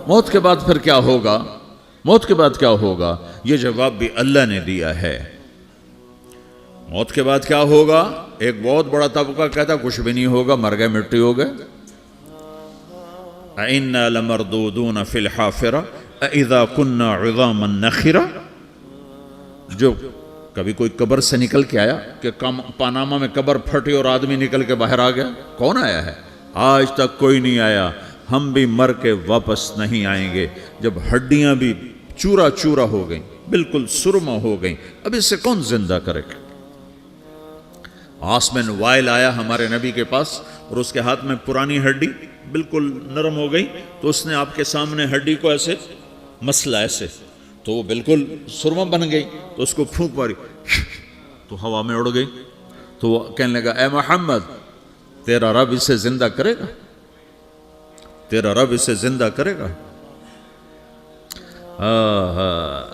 موت کے بعد پھر کیا ہوگا؟ موت کے بعد کیا ہوگا؟ یہ جواب بھی اللہ نے دیا ہے۔ موت کے بعد کیا ہوگا؟ ایک بہت بڑا طبقہ کہتا کچھ بھی نہیں ہوگا، مر گئے، مٹی ہو گئے۔ اَإِنَّا لَمَرْدُودُونَ فِي الْحَافِرَةِ اَإِذَا كُنَّا عِظَامًا نَخِرَةً۔ جو کبھی کوئی قبر سے نکل کے آیا کہ پاناما میں قبر پھٹی اور آدمی نکل کے باہر آ گیا؟ کون آیا ہے؟ آج تک کوئی نہیں آیا۔ ہم بھی مر کے واپس نہیں آئیں گے۔ جب ہڈیاں بھی چورا چورا ہو گئیں، بالکل سرما ہو گئیں، اب اس سے کون زندہ کرے گا؟ آسمین وائل آیا ہمارے نبی کے پاس اور اس کے ہاتھ میں پرانی ہڈی بالکل نرم ہو گئی، تو اس نے آپ کے سامنے ہڈی کو ایسے مسلا ایسے، تو وہ بالکل سرما بن گئی، تو اس کو پھونک ماری تو ہوا میں اڑ گئی۔ تو وہ کہنے لگا اے محمد، تیرا رب اسے زندہ کرے گا؟ تیرا رب اسے زندہ کرے گا؟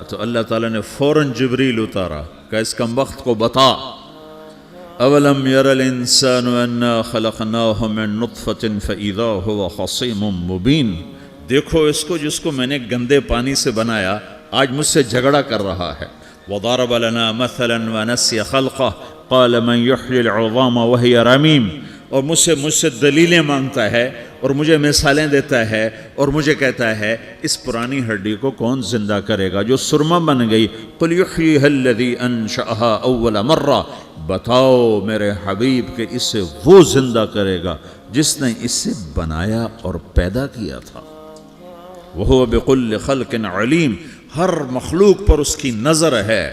تو اللہ تعالیٰ نے فوراً جبریل اتارا کہ اس کم وقت کو بتا، اولم یر الانسان انا خلقناہ من نطفۃ فاذا هو خصیم مبین۔ دیکھو اس کو جس کو میں نے گندے پانی سے بنایا، آج مجھ سے جھگڑا کر رہا ہے۔ وضرب لنا مثلا ونسی خلقہ قال من یحیی العظام وہی رمیم۔ اور مجھ سے دلیلیں مانگتا ہے اور مجھے مثالیں دیتا ہے اور مجھے کہتا ہے اس پرانی ہڈی کو کون زندہ کرے گا جو سرما بن گئی؟ قل یحییھا الذی انشأھا اول مرہ۔ بتاؤ میرے حبیب کہ اسے وہ زندہ کرے گا جس نے اسے بنایا اور پیدا کیا تھا۔ وہو بکل خلق علیم۔ ہر مخلوق پر اس کی نظر ہے،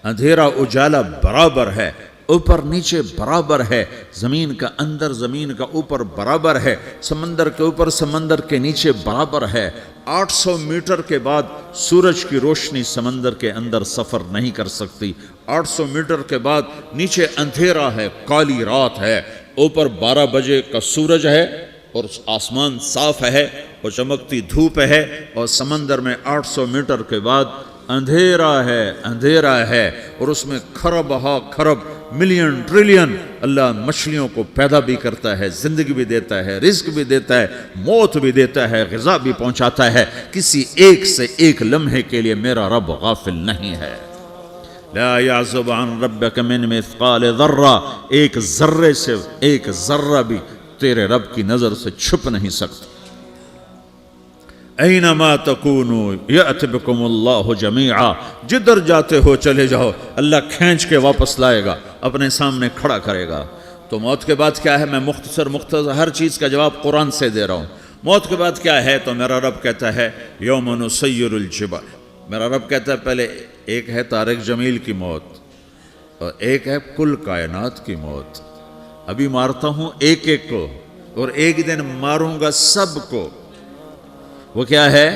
اندھیرا اجالا برابر ہے، اوپر نیچے برابر ہے، زمین کا اندر زمین کا اوپر برابر ہے، سمندر کے اوپر سمندر کے نیچے برابر ہے۔ 800 میٹر کے بعد سورج کی روشنی سمندر کے اندر سفر نہیں کر سکتی۔ 800 میٹر کے بعد نیچے اندھیرا ہے، کالی رات ہے، اوپر 12 بجے کا سورج ہے اور آسمان صاف ہے اور چمکتی دھوپ ہے، اور سمندر میں 800 میٹر کے بعد اندھیرا ہے اور اس میں کھرب ہا کھرب ملین ٹریلین اللہ مچھلیوں کو پیدا بھی کرتا ہے، زندگی بھی دیتا ہے، رزق بھی دیتا ہے، موت بھی دیتا ہے، غذا بھی پہنچاتا ہے۔ کسی ایک سے ایک لمحے کے لیے میرا رب غافل نہیں ہے۔ لا يعزب عن ربك من مثقال ذرہ، ایک ذرے سے ایک ذرہ بھی تیرے رب کی نظر سے چھپ نہیں سکتا۔ اینما تکونوا یأت بکم اللہ جمیعا، جدھر جاتے ہو چلے جاؤ، اللہ کھینچ کے واپس لائے گا، اپنے سامنے کھڑا کرے گا۔ تو موت کے بعد کیا ہے؟ میں مختصر ہر چیز کا جواب قرآن سے دے رہا ہوں۔ موت کے بعد کیا ہے؟ تو میرا رب کہتا ہے یوم نسیر الجبال۔ میرا رب کہتا ہے پہلے ایک ہے طارق جمیل کی موت اور ایک ہے کل کائنات کی موت۔ ابھی مارتا ہوں ایک ایک کو اور ایک دن ماروں گا سب کو۔ وہ کیا ہے؟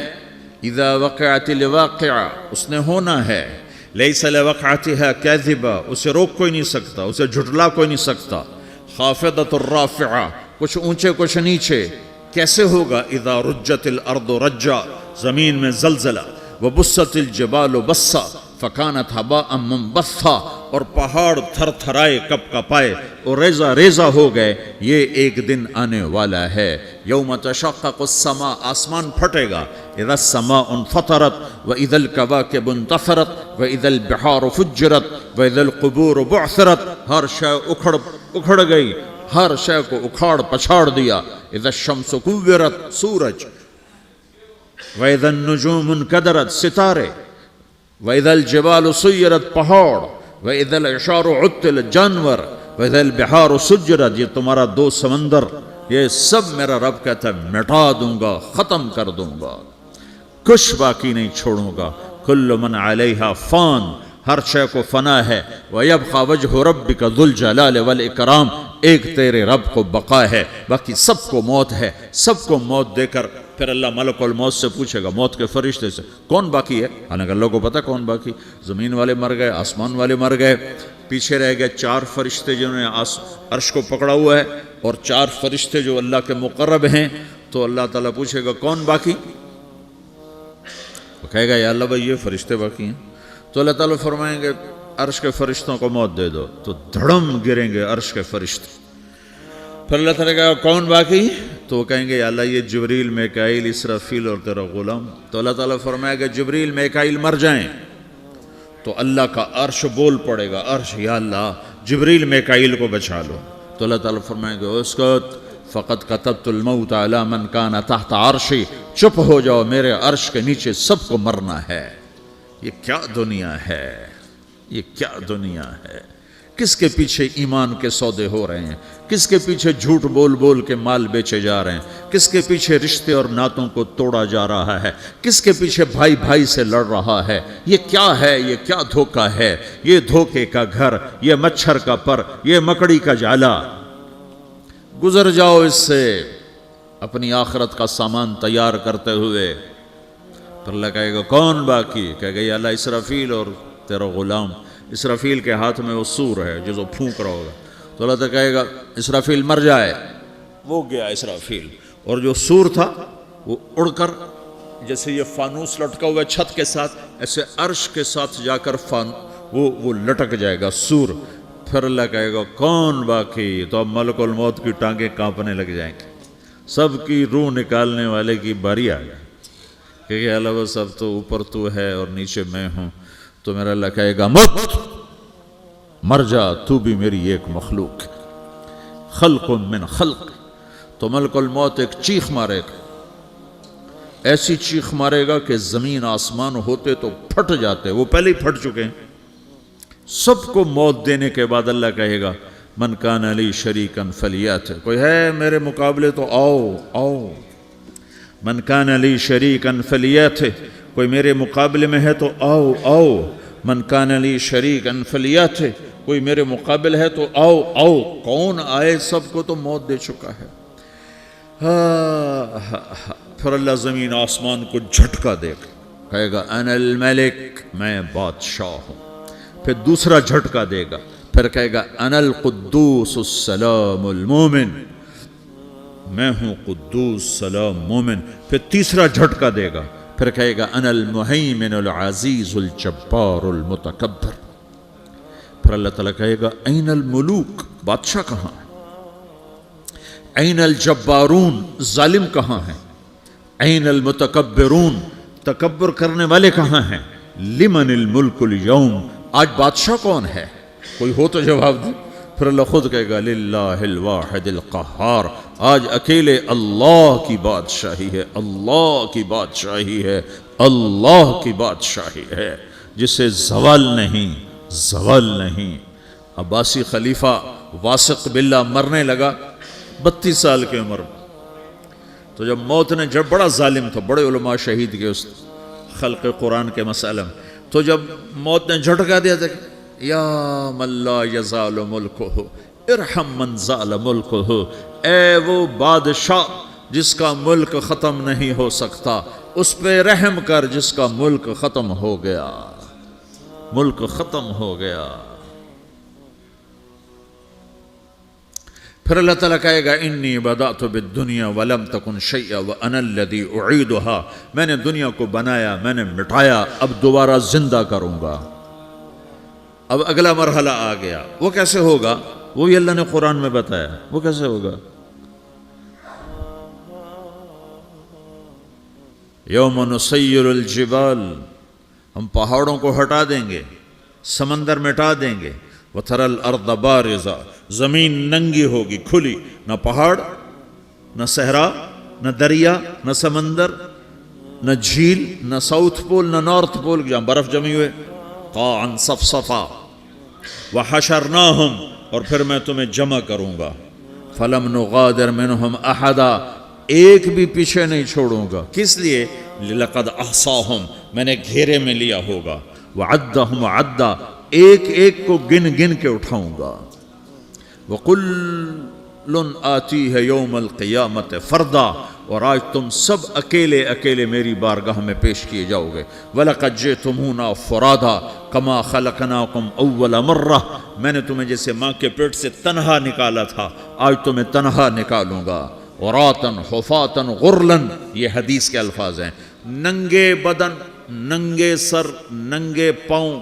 اذا وقعت الواقعہ، اس نے ہونا ہے۔ لیس لوقعتها کاذبہ، اسے روک کوئی نہیں سکتا، اسے جھٹلا کوئی نہیں سکتا۔ خافضۃ الرافعہ، کچھ اونچے کچھ نیچے۔ کیسے ہوگا؟ اذا رجت الارض رجا، زمین میں زلزلہ۔ وبست الجبال بسا فکانت ہباء منبثا، اور پہاڑ تھر تھرائے کپ کپائے اور ریزہ ریزہ ہو گئے۔ یہ ایک دن آنے والا ہے۔ یوم تشقق السماء، آسمان پھٹے گا۔ اذا السماء انفطرت واذا الكواكب انتثرت واذا البحار فجرت واذا القبور بعثرت، ہر شے اکھڑ گئی، ہر شے کو اکھاڑ پچھاڑ دیا۔ اذا الشمس کورت، سورج۔ وَإِذَا النُّجُومُ انْكَدَرَتْ، ستارے۔ وَإِذَا الْجِبَالُ سُيِّرَتْ، پہاڑ۔ وَإِذَا الْعِشَارُ عُطِّلَتْ، جانور۔ وَإِذَا الْبِحَارُ سُجِّرَتْ، یہ تمہارا دو سمندر، یہ سب میرا رب کہتا ہے مٹا دوں گا، ختم کر دوں گا، کچھ باقی نہیں چھوڑوں گا۔ كُلُّ مَنْ عَلَيْهَا فان، ہر شے کو فنا ہے۔ وَيَبْقَى وَجْهُ رَبِّكَ ذُو الْجَلَالِ وَالْإِكْرَامِ، ایک تیرے رب کو بقا ہے، باقی سب کو موت ہے۔ سب کو موت دے کر پھر اللہ ملک الموت سے پوچھے گا، موت کے فرشتے سے، کون باقی ہے؟ حالانکہ اللہ کو پتہ کون باقی۔ زمین والے مر گئے، آسمان والے مر گئے، پیچھے رہ گئے 4 فرشتے جنہوں نے عرش کو پکڑا ہوا ہے، اور 4 فرشتے جو اللہ کے مقرب ہیں۔ تو اللہ تعالیٰ پوچھے گا کون باقی؟ وہ کہے گا یا اللہ بھائی یہ فرشتے باقی ہیں۔ تو اللہ تعالیٰ فرمائیں گے عرش کے فرشتوں کو موت دے دو، تو دھڑم گریں گے عرش کے فرشتے. پھر اللہ تعالیٰ کہا کون باقی؟ تو وہ کہیں گے یا اللہ یہ جبریل، میکائیل، اسرافیل اور تیرا غلام. تو اللہ تعالیٰ فرمائے گا جبریل میکائیل مر جائیں تو اللہ کا عرش بول پڑے گا، عرش یا اللہ جبریل میکائیل کو بچا لو. تو اللہ تعالیٰ فرمائے گا اسکت فقط کتبت الموت علی من کان تحت عرشی، چپ ہو جاؤ، میرے عرش کے نیچے سب کو مرنا ہے. یہ کیا دنیا ہے، یہ کیا دنیا ہے. کس کے پیچھے ایمان کے سودے ہو رہے ہیں، کس کے پیچھے جھوٹ بول بول کے مال بیچے جا رہے ہیں، کس کے پیچھے رشتے اور ناتوں کو توڑا جا رہا ہے، کس کے پیچھے بھائی بھائی سے لڑ رہا ہے. یہ کیا ہے، یہ کیا دھوکہ ہے، یہ دھوکے کا گھر، یہ مچھر کا پر، یہ مکڑی کا جالا. گزر جاؤ اس سے اپنی آخرت کا سامان تیار کرتے ہوئے. پھر اللہ کہے گا کون باقی؟ کہے گا یا اللہ اسرافیل اور تیرا غلام. اسرافیل کے ہاتھ میں وہ سور ہے جو پھونک رہا ہوگا. تو اللہ تعالیٰ کہے گا اسرافیل مر جائے. وہ گیا اسرافیل، اور جو سور تھا وہ اڑ کر جیسے یہ فانوس لٹکا ہوا ہے چھت کے ساتھ، ایسے عرش کے ساتھ جا کر وہ لٹک جائے گا سور. پھر اللہ کہے گا کون باقی؟ تو اب ملک الموت کی ٹانگیں کانپنے لگ جائیں گی، سب کی روح نکالنے والے کی باری آ گئی. کہ اللہ وہ سب تو اوپر تو ہے اور نیچے میں ہوں. تو میرا اللہ کہے گا مت، مر جا، تو بھی میری ایک مخلوق ہے، خلق من خلق. تو ملک الموت ایک چیخ مارے گا، ایسی چیخ مارے گا کہ زمین آسمان ہوتے تو پھٹ جاتے، وہ پہلے ہی پھٹ چکے ہیں. سب کو موت دینے کے بعد اللہ کہے گا من کان لی شریکا فلیات، کوئی ہے میرے مقابلے تو آؤ آؤ. من کان لی شریکا فلیات، کوئی میرے مقابلے میں ہے تو آؤ آؤ. من کان لی شریکا فلیات، کوئی میرے مقابل ہے تو آؤ آؤ. کون آئے؟ سب کو تو موت دے چکا ہے. پھر اللہ زمین آسمان کو جھٹکا دے گا، کہے گا انا الملک، میں بادشاہ ہوں. پھر دوسرا جھٹکا دے گا، پھر کہے گا انا القدوس السلام المومن، میں ہوں قدوس سلام مومن. پھر تیسرا جھٹکا دے گا، پھر کہے گا انا المہیمن العزیز الجبار المتکبر. پھر اللہ تعالیٰ کہے گا این الملوک، بادشاہ کہاں ہے؟ این الجبارون، ظالم کہاں ہیں؟ این المتکبرون، تکبر کرنے والے کہاں ہیں؟ لمن الملک اليوم، آج بادشاہ کون ہے؟ کوئی ہو تو جواب دے. پھر اللہ خود کہے گا للہ الواحد القہار، آج اکیلے اللہ کی بادشاہی ہے، اللہ کی بادشاہی ہے، اللہ کی بادشاہی ہے، جسے زوال نہیں، زوال نہیں. عباسی خلیفہ واثق باللہ مرنے لگا 32 سال کی عمر میں. تو جب موت نے، جب بڑا ظالم تھا، بڑے علماء شہید کے اس خلق قرآن کے مسئلہ میں، تو جب موت نے جھٹکا دیا تھا یا من لا یزال ملکہ ارحم من زال ملکہ، اے وہ بادشاہ جس کا ملک ختم نہیں ہو سکتا، اس پہ رحم کر جس کا ملک ختم ہو گیا، ملک ختم ہو گیا. پھر اللہ تعالیٰ کہے گا انی بدأت بالدنیا ولم تکن شیئا وانا الذی اعیدہا، میں نے دنیا کو بنایا، میں نے مٹایا، اب دوبارہ زندہ کروں گا. اب اگلا مرحلہ آ گیا. وہ کیسے ہوگا؟ وہ بھی اللہ نے قرآن میں بتایا. وہ کیسے ہوگا؟ یوم نسیر الجبال، ہم پہاڑوں کو ہٹا دیں گے، سمندر مٹا دیں گے. وتری الارض بارزہ، زمین ننگی ہوگی، کھلی، نہ پہاڑ، نہ صحرا، نہ دریا، نہ سمندر، نہ جھیل، نہ ساؤتھ پول، نہ نارتھ پول جہاں برف جمی ہوئے. قاعا صفصفا وحشرناہم، اور پھر میں تمہیں جمع کروں گا. فلم نغادر منہم احدا، ایک بھی پیچھے نہیں چھوڑوں گا. کس لیے؟ لقد احصاہم، میں نے گھیرے میں لیا ہوگا. وعدہم عدا، ایک ایک کو گن گن کے اٹھاؤں گا. وَقُلٌ آتِيهَ يَوْمَ الْقِيَامَةِ فَرْدًا، اور آج تم سب اکیلے اکیلے میری بارگاہ میں پیش کیے جاؤ گے. وَلَقَدْ جِئْتُمُونَا فُرَادًا كَمَا خَلَقْنَاكُمْ أَوَّلَ مَرَّةٍ، میں نے تمہیں جیسے ماں کے پیٹ سے تنہا نکالا تھا، آج تمہیں تنہا نکالوں گا. عُرَاةً حُفَاةً غُرْلًا، یہ حدیث کے الفاظ ہیں. ننگے بدن، ننگے سر، ننگے پاؤں،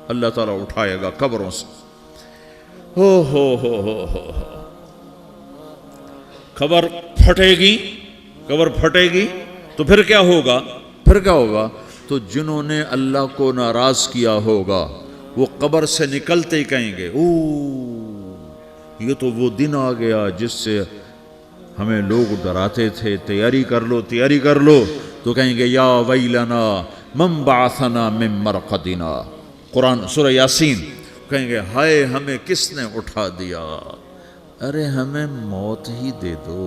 اللہ تعالیٰ اٹھائے گا قبروں سے. ہو قبر پھٹے گی تو پھر کیا ہوگا؟ تو جنہوں نے اللہ کو ناراض کیا ہوگا وہ قبر سے نکلتے ہی کہیں گے یہ تو وہ دن آ گیا جس سے ہمیں لوگ ڈراتے تھے، تیاری کر لو. تو کہیں گے یا ویلنا من بعثنا من مرقدنا، قرآن سورہ یاسین. کہیں گے ہائے ہمیں کس نے اٹھا دیا، ارے ہمیں موت ہی دے دو،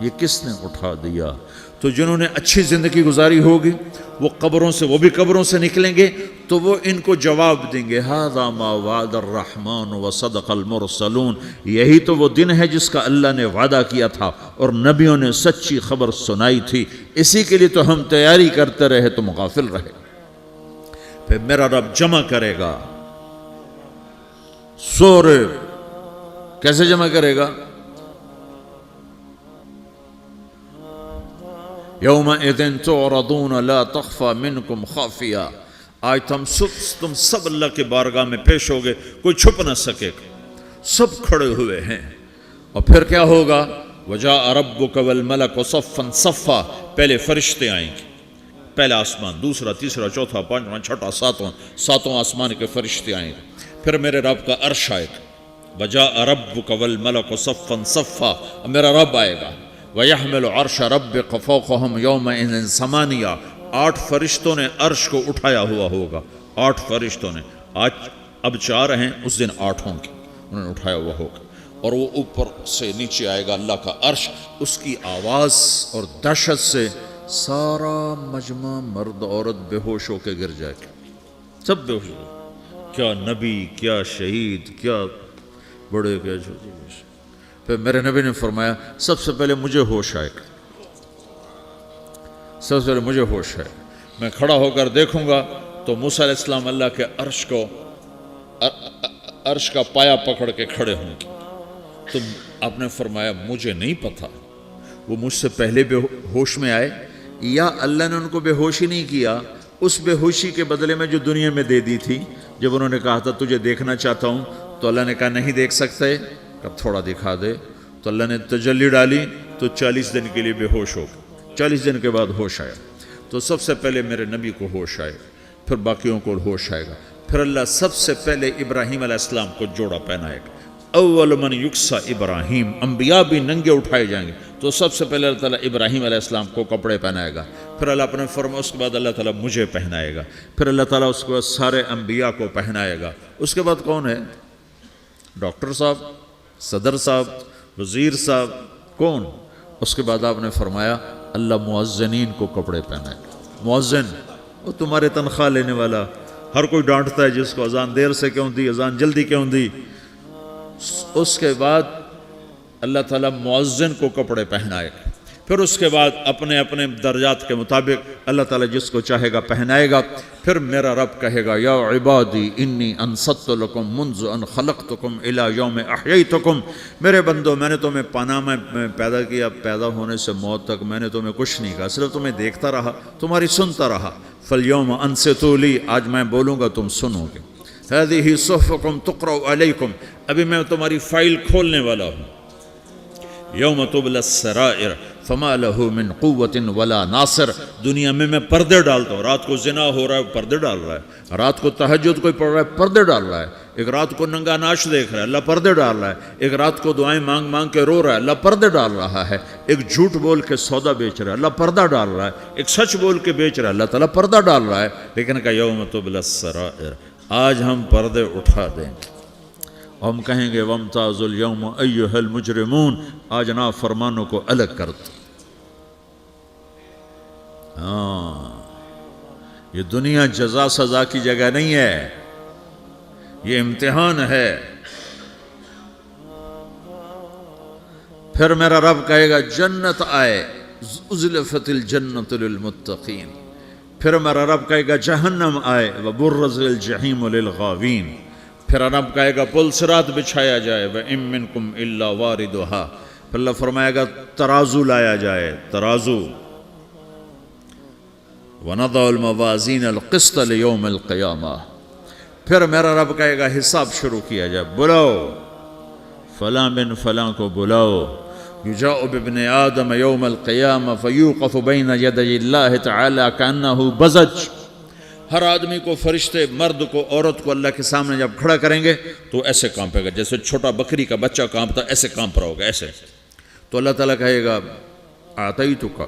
یہ کس نے اٹھا دیا. تو جنہوں نے اچھی زندگی گزاری ہوگی وہ بھی قبروں سے نکلیں گے تو وہ ان کو جواب دیں گے ھذا ما وعد الرحمن وصدق المرسلون، یہی تو وہ دن ہے جس کا اللہ نے وعدہ کیا تھا اور نبیوں نے سچی خبر سنائی تھی، اسی کے لیے تو ہم تیاری کرتے رہے تم غافل رہے. پھر میرا رب جمع کرے گا سورے. کیسے جمع کرے گا؟ یومئذ تعرضون لا تخفى منکم خافیہ. آج تم سب اللہ کے بارگاہ میں پیش ہوگے، کوئی چھپ نہ سکے گا، سب کھڑے ہوئے ہیں. اور پھر کیا ہوگا؟ وجاء ربک والملک صفا صفا. پہلے فرشتے آئیں گے، پہلا آسمان، دوسرا، تیسرا، چوتھا، پانچواں، چھٹا، ساتواں آسمان کے فرشتے آئیں گے. پھر میرے رب کا عرش آئے گا. وجاء ربک والملک صفا صفا. میرا رب آئے گا. وَيَحْمِلُ عَرْشَ رَبِّكَ فَوْقَهُمْ يَوْمَئِذٍ ثَمَانِيَةٌ. 8 فرشتوں نے عرش کو اٹھایا ہوا ہوگا. 8 فرشتوں نے، آج اب 4 ہیں، اس دن 8 ہوں گے، انہوں نے اٹھایا ہوا ہوگا. اور وہ اوپر سے نیچے آئے گا اللہ کا عرش. اس کی آواز اور دہشت سے سارا مجمع مرد عورت بے ہوش ہو کے گر جائے گا، سب بے ہوش ہو. کیا نبی، کیا شہید، کیا بڑے، کیا چھوٹے. پھر میرے نبی نے فرمایا سب سے پہلے مجھے ہوش آئے گا، سب سے پہلے مجھے ہوش ہے. میں کھڑا ہو کر دیکھوں گا تو موسیٰ علیہ السلام اللہ کے عرش کا پایا پکڑ کے کھڑے ہوں گے. تو آپ نے فرمایا مجھے نہیں پتا وہ مجھ سے پہلے بے ہوش میں آئے یا اللہ نے ان کو بے ہوش ہی نہیں کیا، اس بے ہوشی کے بدلے میں جو دنیا میں دے دی تھی. جب انہوں نے کہا تھا تجھے دیکھنا چاہتا ہوں تو اللہ نے کہا نہیں دیکھ سکتے، اب تھوڑا دکھا دے. تو اللہ نے تجلی ڈالی تو 40 دن کے لیے بے ہوش ہو گئے. 40 دن کے بعد ہوش آیا. تو سب سے پہلے میرے نبی کو ہوش آئے، پھر باقیوں کو ہوش آئے گا. پھر اللہ سب سے پہلے ابراہیم علیہ السلام کو جوڑا پہنائے گا. اول من یکسا ابراہیم. انبیاء بھی ننگے اٹھائے جائیں گے تو سب سے پہلے اللہ تعالیٰ ابراہیم علیہ السلام کو کپڑے پہنائے گا. پھر اللہ اپنے فرما اس کے بعد اللہ تعالیٰ مجھے پہنائے گا. پھر اللہ تعالیٰ اس کے بعد سارے انبیاء کو پہنائے گا. اس کے بعد کون ہے؟ ڈاکٹر صاحب، صدر صاحب، وزیر صاحب، کون؟ اس کے بعد آپ نے فرمایا اللہ مؤذنین کو کپڑے پہنائے گا. مؤذن وہ تمہارے تنخواہ لینے والا، ہر کوئی ڈانٹتا ہے جس کو اذان دیر سے کیوں دی، اذان جلدی کیوں دی. اس کے بعد اللہ تعالیٰ مؤذن کو کپڑے پہنائے گا. پھر اس کے بعد اپنے اپنے درجات کے مطابق اللہ تعالیٰ جس کو چاہے گا پہنائے گا. پھر میرا رب کہے گا یا عبادی انی انصت لکم منذ ان خلقتکم الی یوم احییتکم. میرے بندو میں نے تمہیں پاناہ میں پیدا کیا، پیدا ہونے سے موت تک میں نے تمہیں کچھ نہیں کہا، صرف تمہیں دیکھتا رہا، تمہاری سنتا رہا. فالیوم انصتوا لی، آج میں بولوں گا تم سنو گے. ہذہ صحفکم تقرأ علیکم، ابھی میں تمہاری فائل کھولنے والا ہوں. یوم تبلی السرائر فما لہ من قوت ولا ناصر. دنیا میں پردے ڈالتا ہوں. رات کو زنا ہو رہا ہے، پردے ڈال رہا ہے. رات کو تہجد کوئی پڑھ رہا ہے، پردے ڈال رہا ہے. ایک رات کو ننگا ناچ دیکھ رہا ہے، اللہ پردے ڈال رہا ہے. ایک رات کو دعائیں مانگ مانگ کے رو رہا ہے، اللہ پردے ڈال رہا ہے. ایک جھوٹ بول کے سودا بیچ رہا ہے، اللہ پردہ ڈال رہا ہے. ایک سچ بول کے بیچ رہا ہے، اللہ تعالیٰ پردہ ڈال رہا ہے. لیکن کہ یوم تبلی السرائر، آج ہم پردے اٹھا دیں گے. ہم کہیں گے وامتازوا اليوم ایھا المجرمون، آج نافرمانوں کو الگ کر دو. یہ دنیا جزا سزا کی جگہ نہیں ہے، یہ امتحان ہے. پھر میرا رب کہے گا جنت آئے، ازلفت الجنت للمتقین. پھر میرا رب کہے گا جہنم آئے، وبرز الجحیم للغاوین. پھر رب کہے گا پل صراط بچھایا جائے، وَإِن مِّنكُمْ إِلَّا وَارِدُهَا. پھر اللہ فرمائے گا ترازو لایا جائے، ترازو. وَنَضَعُ الْمَوَازِينَ الْقِسْطَ لِيَوْمِ الْقِيَامَةِ. پھر میرا رب کہے گا حساب شروع کیا جائے، بلاؤ فلاں بن فلاں کو بلاؤ، یجاء بابن آدم یوم القیامہ فیوقف بین یدی اللہ تعالی کانہ بزج۔ ہر آدمی کو، فرشتے، مرد کو، عورت کو اللہ کے سامنے جب کھڑا کریں گے تو ایسے کانپے گا جیسے چھوٹا بکری کا بچہ کانپتا، ایسے کانپ رہا ہوگا ایسے۔ تو اللہ تعالیٰ کہے گا اعطیتک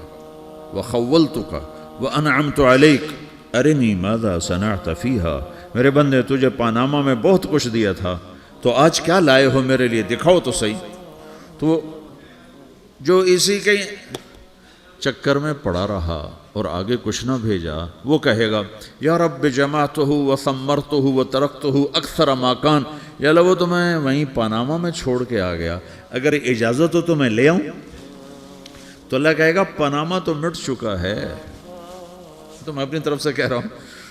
وخولتک وانعمت علیک ارنی ماذا صنعت فیہا، میرے بندے تجھے پاناما میں بہت کچھ دیا تھا، تو آج کیا لائے ہو میرے لیے، دکھاؤ تو صحیح۔ تو جو اسی کے چکر میں پڑا رہا اور آگے کچھ نہ بھیجا، وہ کہے گا یا رب جمعتہ وثمرتہ وترکتہ اکثر ما کان، یا اللہ وہ تو میں وہیں پاناما میں چھوڑ کے آ گیا، اگر اجازت ہو تو میں لے آؤں؟ تو اللہ کہے گا پاناما تو مٹ چکا ہے، تو میں اپنی طرف سے کہہ رہا ہوں۔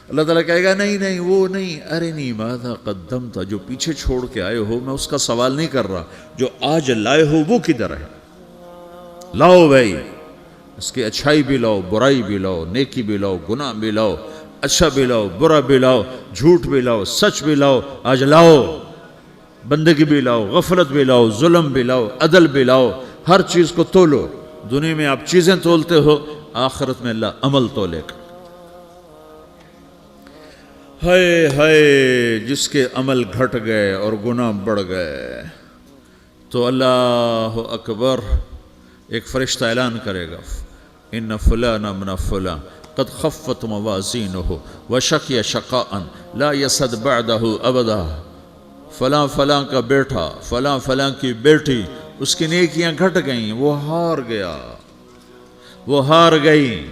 اللہ تعالیٰ کہے گا نہیں نہیں وہ نہیں، ارنی ماذا قدمت، جو پیچھے چھوڑ کے آئے ہو میں اس کا سوال نہیں کر رہا، جو آج لائے ہو وہ کدھر ہے، لاؤ بھائی، اس کی اچھائی بھی لاؤ، برائی بھی لاؤ، نیکی بھی لاؤ، گناہ بھی لاؤ، اچھا بھی لاؤ، برا بھی لاؤ، جھوٹ بھی لاؤ، سچ بھی لاؤ، آج لاؤ، بندگی بھی لاؤ، غفلت بھی لاؤ، ظلم بھی لاؤ، عدل بھی لاؤ، ہر چیز کو تولو۔ دنیا میں آپ چیزیں تولتے ہو، آخرت میں اللہ عمل تولے گا۔ ہائے ہائے جس کے عمل گھٹ گئے اور گناہ بڑھ گئے، تو اللہ اکبر، ایک فرشتہ اعلان کرے گا ان فلان من فلان قد خفت موازینہ وشقی شقاء لا یسد بعدہ ابدا، فلاں فلاں کا بیٹا، فلاں فلاں کی بیٹی، اس کی نیکیاں گھٹ گئیں، وہ ہار گیا، وہ ہار گئی،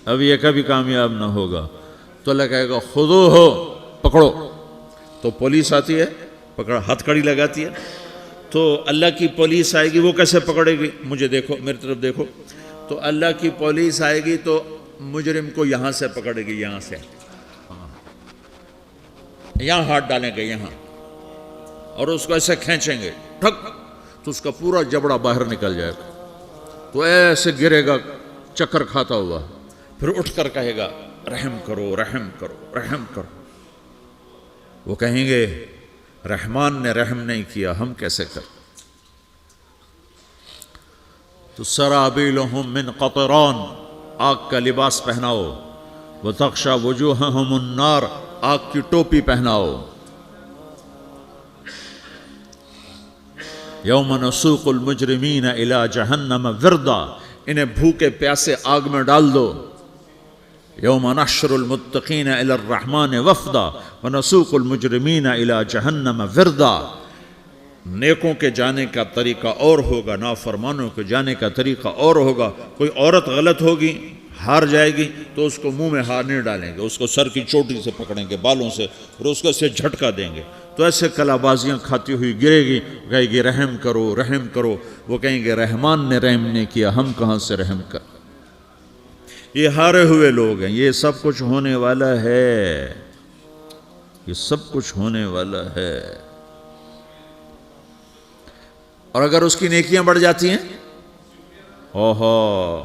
اب یہ کبھی کامیاب نہ ہوگا۔ تو اللہ کہے گا خودو ہو، پکڑو۔ تو پولیس آتی ہے، پکڑا، ہتھ کڑی لگاتی ہے، تو اللہ کی پولیس آئے گی، وہ کیسے پکڑے گی؟ مجھے دیکھو، میری طرف دیکھو۔ تو اللہ کی پولیس آئے گی تو مجرم کو یہاں سے پکڑے گی، یہاں سے، یہاں ہاتھ ڈالیں گے یہاں، اور اس کو ایسے کھینچیں گے، ٹھک، تو اس کا پورا جبڑا باہر نکل جائے گا، تو ایسے گرے گا چکر کھاتا ہوا، پھر اٹھ کر کہے گا رحم کرو، رحم کرو، رحم کرو۔ وہ کہیں گے رحمان نے رحم نہیں کیا، ہم کیسے کر؟ تو سرابیلہم من قطران، آگ کا لباس پہناؤ، وتغشا وجوہہم النار، آگ کی ٹوپی پہناؤ۔ یوم نسوق المجرمین الی جہنم وردا، انہیں بھوکے پیاسے آگ میں ڈال دو۔ یوم نحشر المتقین الی الرحمن وفدا ونسوق المجرمین الی جہنم وردا، نیکوں کے جانے کا طریقہ اور ہوگا، نافرمانوں کے جانے کا طریقہ اور ہوگا۔ کوئی عورت غلط ہوگی، ہار جائے گی، تو اس کو منہ میں ہار نہیں ڈالیں گے، اس کو سر کی چوٹی سے پکڑیں گے، بالوں سے، اور اس کو اسے جھٹکا دیں گے، تو ایسے کلا بازیاں کھاتی ہوئی گرے گی، کہے گی رحم کرو، رحم کرو۔ وہ کہیں گے رحمان نے رحم نہیں کیا، ہم کہاں سے رحم کر؟ یہ ہارے ہوئے لوگ ہیں، یہ سب کچھ ہونے والا ہے، یہ سب کچھ ہونے والا ہے۔ اور اگر اس کی نیکیاں بڑھ جاتی ہیں، اوہو،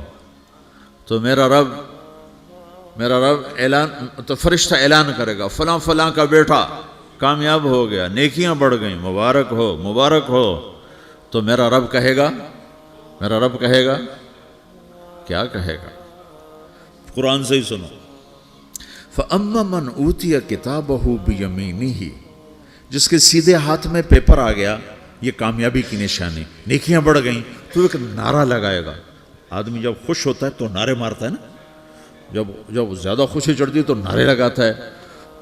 تو میرا رب اعلان، تو فرشتہ اعلان کرے گا فلاں فلاں کا بیٹا کامیاب ہو گیا، نیکیاں بڑھ گئیں، مبارک ہو، مبارک ہو۔ تو میرا رب کہے گا کیا کہے گا؟ قرآن سے ہی سنو۔ فَأَمَّا مَنْ أُوتِيَ كِتَابَهُ بِيَمِينِهِ، جس کے سیدھے ہاتھ میں پیپر آ گیا، یہ کامیابی کی نشانی، نیکیاں بڑھ گئیں، تو ایک نعرہ لگائے گا۔ آدمی جب خوش ہوتا ہے تو نعرے مارتا ہے نا، جب زیادہ خوشی چڑھتی ہے تو نعرے لگاتا ہے۔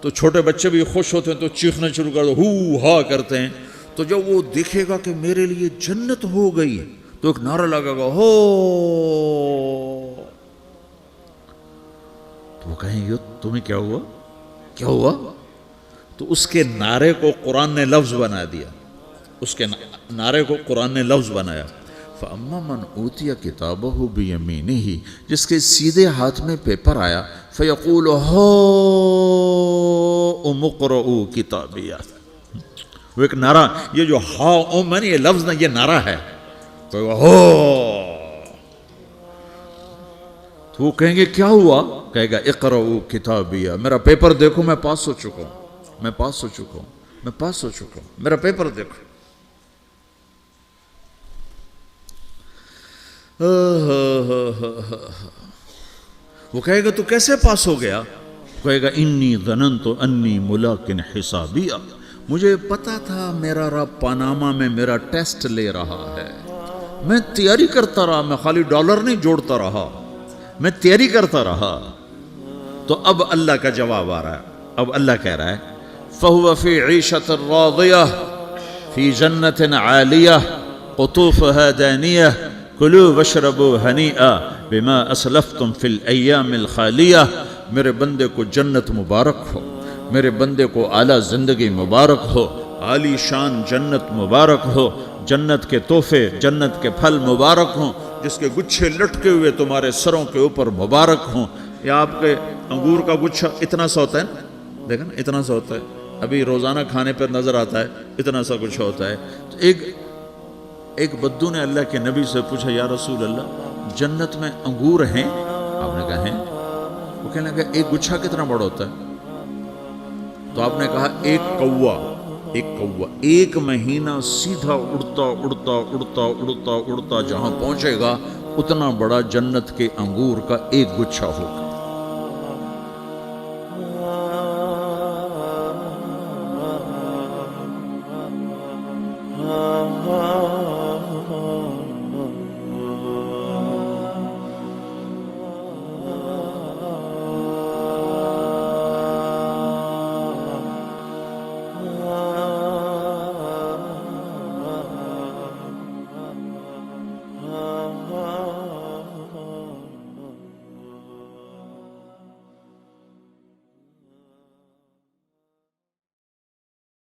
تو چھوٹے بچے بھی خوش ہوتے ہیں تو چیخنا شروع کر دو، ہو ہا کرتے ہیں۔ تو جب وہ دیکھے گا کہ میرے لیے جنت ہو گئی، تو ایک نعرہ لگے گا، ہو، تو وہ کہیں گے تمہیں کیا ہوا، کیا ہوا؟ تو اس کے نعرے کو قرآن نے لفظ بنا دیا، اس کے نعرے کو قرآن نے لفظ بنایا۔ فَأَمَّا مَنْ أُوتِيَ كِتَابَهُ بِيَمِينِهِ، جس کے سیدھے ہاتھ میں پیپر آیا، فَيَقُولُ هَاؤْمُ اقْرَءُوا كِتَابِيَهْ، وہ ایک نعرہ، یہ جو ہاؤم ہے نا، یہ لفظ نہ، یہ نعرہ ہے، تو وہ کہیں گے کیا ہوا؟ کہے گا اقرؤوا کتابیہ، میرا پیپر دیکھو، میں پاس ہو چکا ہوں، میں پاس ہو چکا ہوں، میں پاس ہو چکا ہوں، میرا پیپر دیکھو۔ وہ کہے گا تو کیسے پاس ہو گیا؟ کہے گا انی ظننت انی ملاقٍ حسابیہ، مجھے پتا تھا میرا رب پاناما میں میرا ٹیسٹ لے رہا ہے، میں تیاری کرتا رہا، میں خالی ڈالر نہیں جوڑتا رہا، میں تیاری کرتا رہا۔ تو اب اللہ کا جواب آ رہا ہے، اب اللہ کہہ رہا ہے فَهُوَ فِي عِيشَةٍ رَاضِيَةٍ فِي جَنَّةٍ عَالِيَةٍ قُطُوفُهَا دَانِيَةٌ كُلُوا وَاشْرَبُوا هَنِيئًا بِمَا أَسْلَفْتُمْ فِي الْأَيَّامِ الْخَالِيَةِ، میرے بندے کو جنت مبارک ہو، میرے بندے کو اعلیٰ زندگی مبارک ہو، عالی شان جنت مبارک ہو، جنت کے تحفے، جنت کے پھل مبارک ہوں، جس کے گچھے لٹکے ہوئے تمہارے سروں کے اوپر مبارک ہوں۔ یا آپ کے انگور کا گچھا اتنا سا ہوتا ہے نا، دیکھا نا اتنا سا ہوتا ہے، ابھی روزانہ کھانے پر نظر آتا ہے، اتنا سا گچھا ہوتا ہے۔ تو ایک بدو نے اللہ کے نبی سے پوچھا یا رسول اللہ جنت میں انگور ہیں؟ آپ نے کہا ہیں۔ وہ کہنے لگا ایک گچھا کتنا بڑا ہوتا ہے؟ تو آپ نے کہا ایک کوا ایک مہینہ سیدھا اڑتا اڑتا اڑتا اڑتا اڑتا جہاں پہنچے گا اتنا بڑا جنت کے انگور کا ایک گچھا ہوگا۔